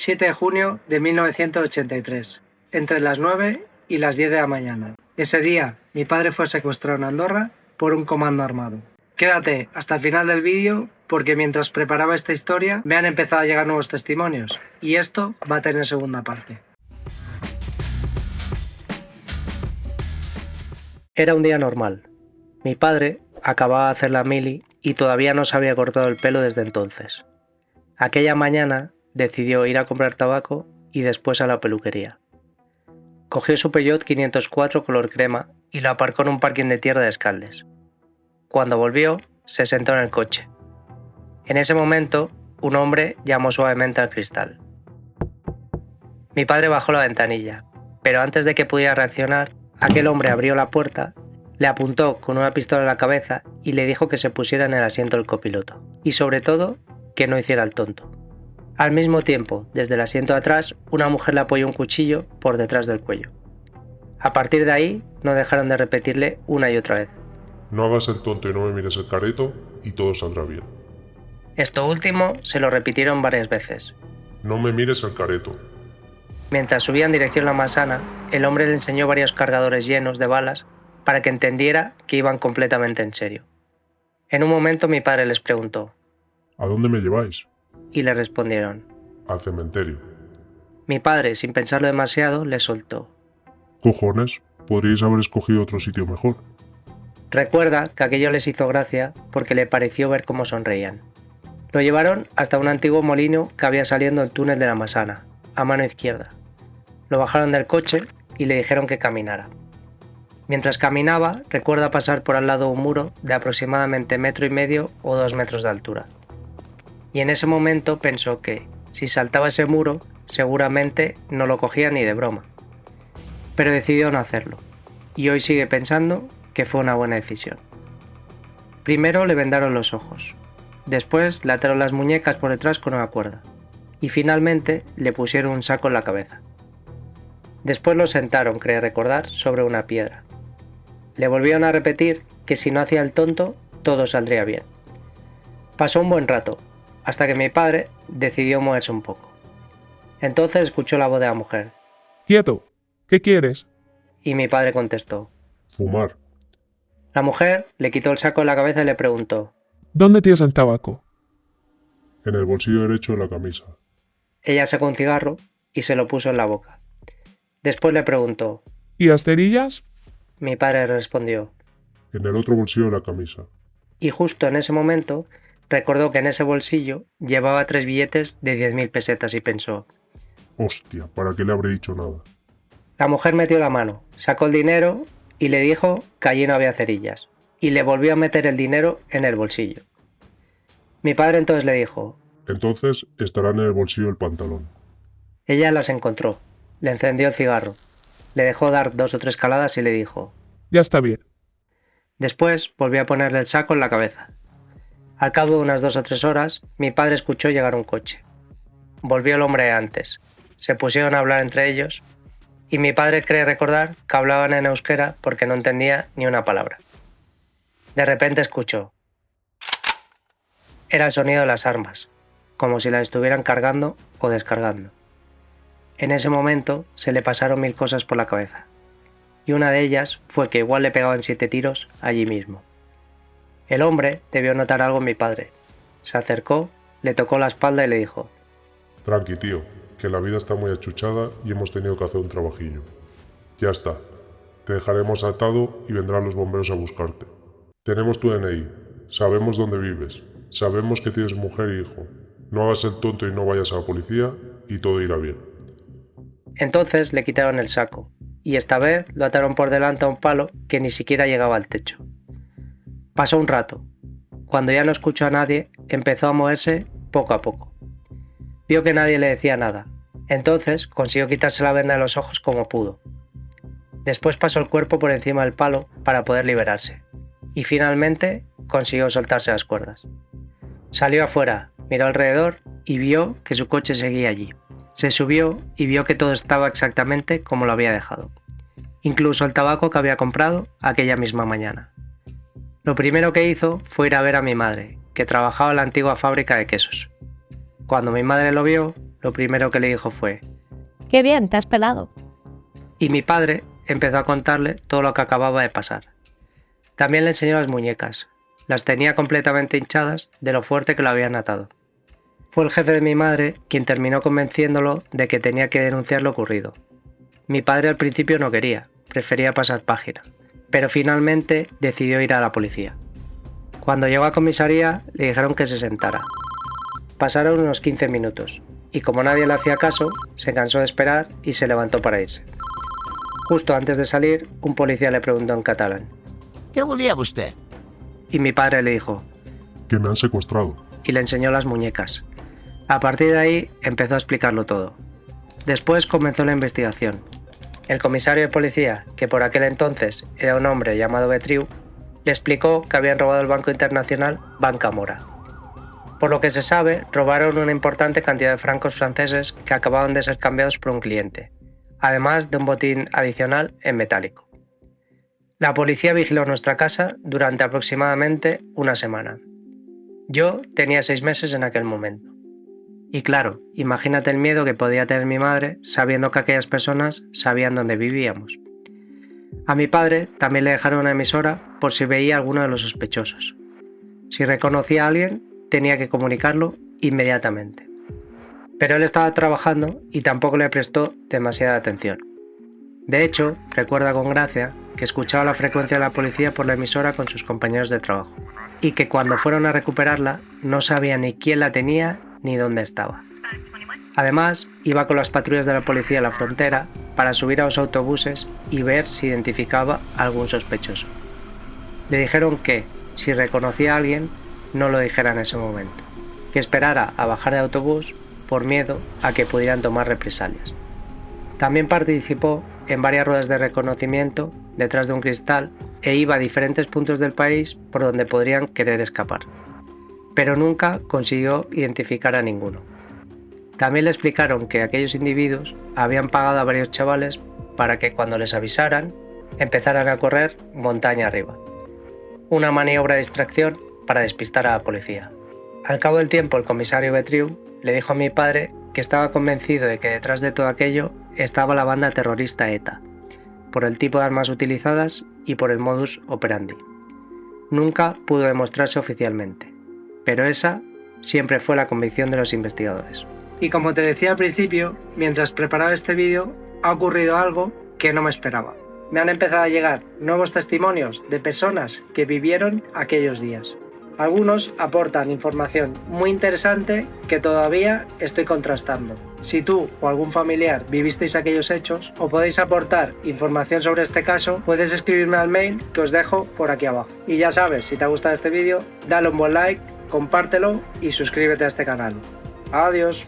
7 de junio de 1983, entre las 9 y las 10 de la mañana. Ese día, mi padre fue secuestrado en Andorra por un comando armado. Quédate hasta el final del vídeo porque mientras preparaba esta historia me han empezado a llegar nuevos testimonios y esto va a tener segunda parte. Era un día normal. Mi padre acababa de hacer la mili y todavía no se había cortado el pelo desde entonces. Aquella mañana decidió ir a comprar tabaco y después a la peluquería. Cogió su Peugeot 504 color crema y lo aparcó en un parking de tierra de Escaldes. Cuando volvió, se sentó en el coche. En ese momento, un hombre llamó suavemente al cristal. Mi padre bajó la ventanilla, pero antes de que pudiera reaccionar, aquel hombre abrió la puerta, le apuntó con una pistola en la cabeza y le dijo que se pusiera en el asiento del copiloto. Y sobre todo, que no hiciera el tonto. Al mismo tiempo, desde el asiento de atrás, una mujer le apoyó un cuchillo por detrás del cuello. A partir de ahí, no dejaron de repetirle una y otra vez: no hagas el tonto y no me mires el careto y todo saldrá bien. Esto último se lo repitieron varias veces. No me mires el careto. Mientras subía en dirección a la Massana, el hombre le enseñó varios cargadores llenos de balas para que entendiera que iban completamente en serio. En un momento mi padre les preguntó: ¿A dónde me lleváis? Y le respondieron: Al cementerio. Mi padre, sin pensarlo demasiado, le soltó: Cojones, podríais haber escogido otro sitio mejor. Recuerda que aquello les hizo gracia porque le pareció ver cómo sonreían. Lo llevaron hasta un antiguo molino que había saliendo del túnel de la Massana, a mano izquierda. Lo bajaron del coche y le dijeron que caminara. Mientras caminaba, recuerda pasar por al lado de un muro de aproximadamente 1,5 metros o 2 metros de altura. Y en ese momento pensó que, si saltaba ese muro, seguramente no lo cogía ni de broma. Pero decidió no hacerlo, y hoy sigue pensando que fue una buena decisión. Primero le vendaron los ojos, después le ataron las muñecas por detrás con una cuerda, y finalmente le pusieron un saco en la cabeza. Después lo sentaron, cree recordar, sobre una piedra. Le volvieron a repetir que si no hacía el tonto, todo saldría bien. Pasó un buen rato, hasta que mi padre decidió moverse un poco. Entonces escuchó la voz de la mujer. ¡Quieto! ¿Qué quieres? Y mi padre contestó: Fumar. La mujer le quitó el saco de la cabeza y le preguntó: ¿Dónde tienes el tabaco? En el bolsillo derecho de la camisa. Ella sacó un cigarro y se lo puso en la boca. Después le preguntó: ¿Y las cerillas? Mi padre respondió: En el otro bolsillo de la camisa. Y justo en ese momento recordó que en ese bolsillo llevaba 3 billetes de 10.000 pesetas y pensó: Hostia, ¿para qué le habré dicho nada? La mujer metió la mano, sacó el dinero y le dijo que allí no había cerillas, y le volvió a meter el dinero en el bolsillo. Mi padre entonces le dijo: Entonces estarán en el bolsillo del pantalón. Ella las encontró, le encendió el cigarro, le dejó dar 2 o 3 caladas y le dijo: Ya está bien. Después volvió a ponerle el saco en la cabeza. Al cabo de unas 2 o 3 horas, mi padre escuchó llegar un coche. Volvió el hombre antes. Se pusieron a hablar entre ellos y mi padre cree recordar que hablaban en euskera porque no entendía ni una palabra. De repente escuchó. Era el sonido de las armas, como si las estuvieran cargando o descargando. En ese momento se le pasaron 1000 cosas por la cabeza, y una de ellas fue que igual le pegaban 7 tiros allí mismo. El hombre debió notar algo en mi padre. Se acercó, le tocó la espalda y le dijo: Tranqui, tío, que la vida está muy achuchada y hemos tenido que hacer un trabajillo. Ya está. Te dejaremos atado y vendrán los bomberos a buscarte. Tenemos tu DNI, sabemos dónde vives, sabemos que tienes mujer e hijo. No hagas el tonto y no vayas a la policía y todo irá bien. Entonces le quitaron el saco, y esta vez lo ataron por delante a un palo que ni siquiera llegaba al techo. Pasó un rato. Cuando ya no escuchó a nadie, empezó a moverse poco a poco. Vio que nadie le decía nada. Entonces consiguió quitarse la venda de los ojos como pudo. Después pasó el cuerpo por encima del palo para poder liberarse. Y finalmente consiguió soltarse las cuerdas. Salió afuera, miró alrededor y vio que su coche seguía allí. Se subió y vio que todo estaba exactamente como lo había dejado. Incluso el tabaco que había comprado aquella misma mañana. Lo primero que hizo fue ir a ver a mi madre, que trabajaba en la antigua fábrica de quesos. Cuando mi madre lo vio, lo primero que le dijo fue: ¡Qué bien, te has pelado! Y mi padre empezó a contarle todo lo que acababa de pasar. También le enseñó las muñecas. Las tenía completamente hinchadas de lo fuerte que lo habían atado. Fue el jefe de mi madre quien terminó convenciéndolo de que tenía que denunciar lo ocurrido. Mi padre al principio no quería, prefería pasar página, pero finalmente decidió ir a la policía. Cuando llegó a comisaría le dijeron que se sentara. Pasaron unos 15 minutos, y como nadie le hacía caso, se cansó de esperar y se levantó para irse. Justo antes de salir, un policía le preguntó en catalán: ¿Qué volía usted? Y mi padre le dijo, Que me han secuestrado. y le enseñó las muñecas. A partir de ahí empezó a explicarlo todo. Después comenzó la investigación. El comisario de policía, que por aquel entonces era un hombre llamado Betriu, le explicó que habían robado el banco internacional Banca Mora. Por lo que se sabe, robaron una importante cantidad de francos franceses que acababan de ser cambiados por un cliente, además de un botín adicional en metálico. La policía vigiló nuestra casa durante aproximadamente una semana. Yo tenía 6 meses en aquel momento. Y claro, imagínate el miedo que podía tener mi madre sabiendo que aquellas personas sabían dónde vivíamos. A mi padre también le dejaron una emisora por si veía a alguno de los sospechosos. Si reconocía a alguien, tenía que comunicarlo inmediatamente. Pero él estaba trabajando y tampoco le prestó demasiada atención. De hecho, recuerda con gracia que escuchaba la frecuencia de la policía por la emisora con sus compañeros de trabajo, y que cuando fueron a recuperarla no sabía ni quién la tenía ni dónde estaba. Además, iba con las patrullas de la policía a la frontera para subir a los autobuses y ver si identificaba a algún sospechoso. Le dijeron que, si reconocía a alguien, no lo dijera en ese momento, que esperara a bajar de autobús por miedo a que pudieran tomar represalias. También participó en varias ruedas de reconocimiento detrás de un cristal e iba a diferentes puntos del país por donde podrían querer escapar, pero nunca consiguió identificar a ninguno. También le explicaron que aquellos individuos habían pagado a varios chavales para que cuando les avisaran empezaran a correr montaña arriba. Una maniobra de distracción para despistar a la policía. Al cabo del tiempo, el comisario Betriu le dijo a mi padre que estaba convencido de que detrás de todo aquello estaba la banda terrorista ETA, por el tipo de armas utilizadas y por el modus operandi. Nunca pudo demostrarse oficialmente, pero esa siempre fue la convicción de los investigadores. Y como te decía al principio, mientras preparaba este vídeo, ha ocurrido algo que no me esperaba. Me han empezado a llegar nuevos testimonios de personas que vivieron aquellos días. Algunos aportan información muy interesante que todavía estoy contrastando. Si tú o algún familiar vivisteis aquellos hechos o podéis aportar información sobre este caso, puedes escribirme al mail que os dejo por aquí abajo. Y ya sabes, si te ha gustado este vídeo, dale un buen like, compártelo y suscríbete a este canal. Adiós.